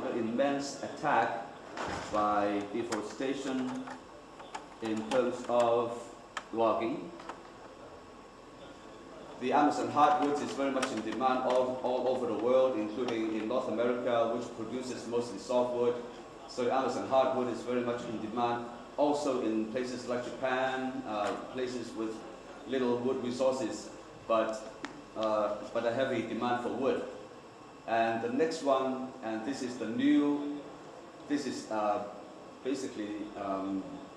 under immense attack by deforestation in terms of logging. The Amazon hardwoods is very much in demand all over the world, including in North America, which produces mostly softwood. So the Amazon hardwood is very much in demand. Also in places like Japan, places with little wood resources, but a heavy demand for wood. And the next one, and this is the new, this is basically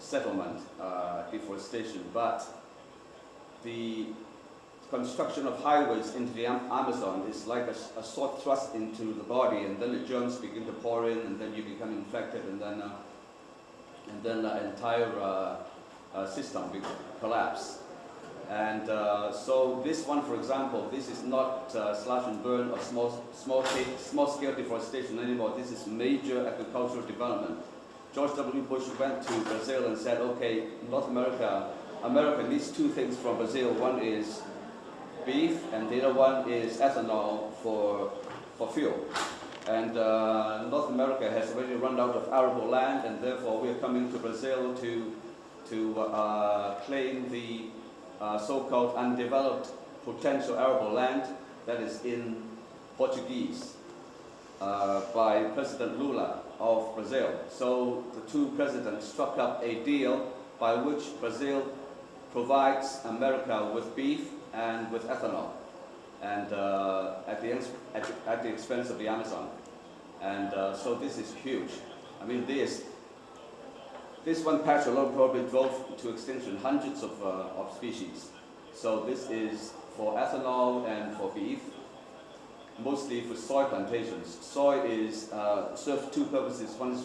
settlement deforestation, but the construction of highways into the Amazon is like a sword thrust into the body, and then the germs begin to pour in, and then you become infected, and then the entire system collapse. And so this one, for example, this is not slash and burn or small scale deforestation anymore. This is major agricultural development. George W. Bush went to Brazil and said, okay, North America needs two things from Brazil. One is beef, and the other one is ethanol for fuel. And North America has already run out of arable land, and therefore we are coming to Brazil to claim the so-called undeveloped potential arable land that is in Portuguese by President Lula of Brazil. So the two presidents struck up a deal by which Brazil provides America with beef and with ethanol, and at the expense of the Amazon. And so this is huge. I mean, this one patch alone probably drove to extinction hundreds of species. So this is for ethanol and for beef, mostly for soy plantations. Soy is serves two purposes. One is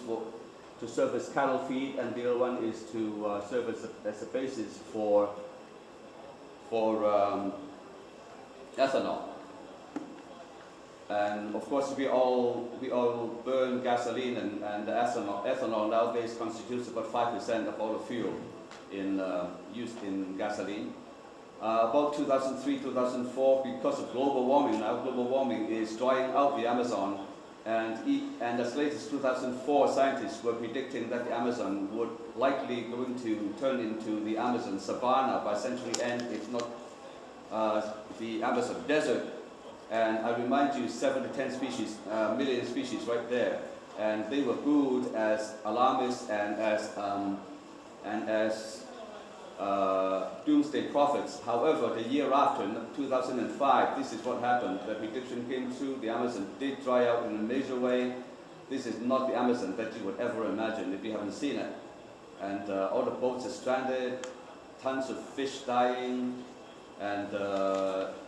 to serve as cattle feed, and the other one is to serve as a basis for ethanol. And of course, we all burn gasoline, and the ethanol nowadays constitutes about 5% of all the fuel used in gasoline. About 2003, 2004, because of global warming now, global warming is drying out the Amazon, and as late as 2004, scientists were predicting that the Amazon would likely going to turn into the Amazon savanna by century end, if not the Amazon desert. And I remind you, 7 to 10 species, million species right there, and they were booed as alarmists and as doomsday prophets. However, the year after, in 2005, this is what happened. The prediction came true. The Amazon did dry out in a major way. This is not the Amazon that you would ever imagine if you haven't seen it. And all the boats are stranded, tons of fish dying, and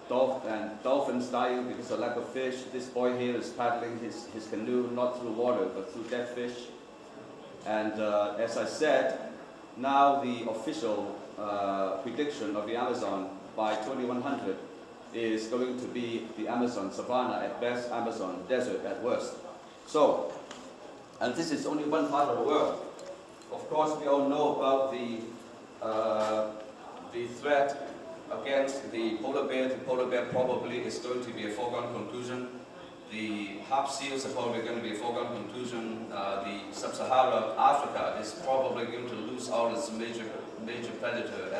dolphins dying because of lack of fish. This boy here is paddling his canoe not through water but through dead fish. And as I said, now the official prediction of the Amazon by 2100 is going to be the Amazon savanna at best, Amazon desert at worst. So, and this is only one part of the world. Of course, we all know about the threat against the polar bear. The polar bear probably is going to be a foregone conclusion. The harp seals are probably going to be a foregone conclusion. The sub-Sahara Africa is probably going to lose all its major predator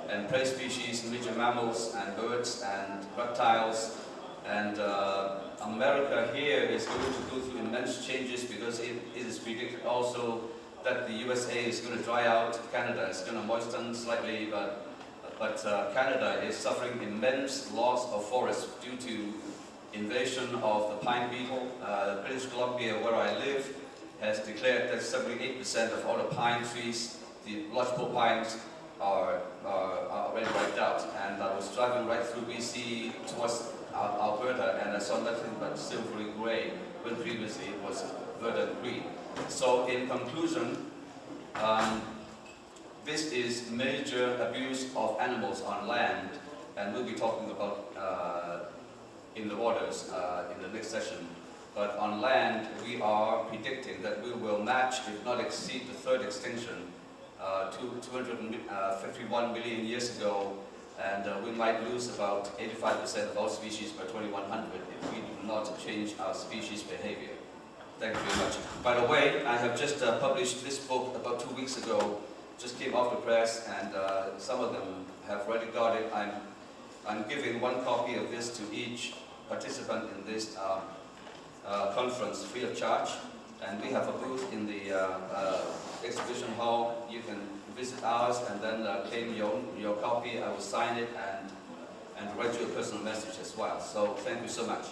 and prey species, major mammals and birds and reptiles. And America here is going to go through immense changes because it is predicted also that the USA is going to dry out. Canada is going to moisten slightly, but Canada is suffering immense loss of forests due to invasion of the pine beetle. British Columbia, where I live, has declared that 78% of all the pine trees, the lodgepole pines, are already wiped out. And I was driving right through BC towards Alberta, and I saw nothing but silvery gray, when previously it was verdant green. So in conclusion, this is major abuse of animals on land, and we'll be talking about in the waters in the next session. But on land, we are predicting that we will match, if not exceed, the third extinction 251 million years ago, and we might lose about 85% of all species by 2100 if we do not change our species behavior. Thank you very much. By the way, I have just published this book about 2 weeks ago. Just came off the press, and some of them have already got it. I'm giving 1 copy of this to each participant in this conference free of charge. And we have a booth in the exhibition hall. You can visit ours and then claim your copy. I will sign it and write you a personal message as well. So thank you so much.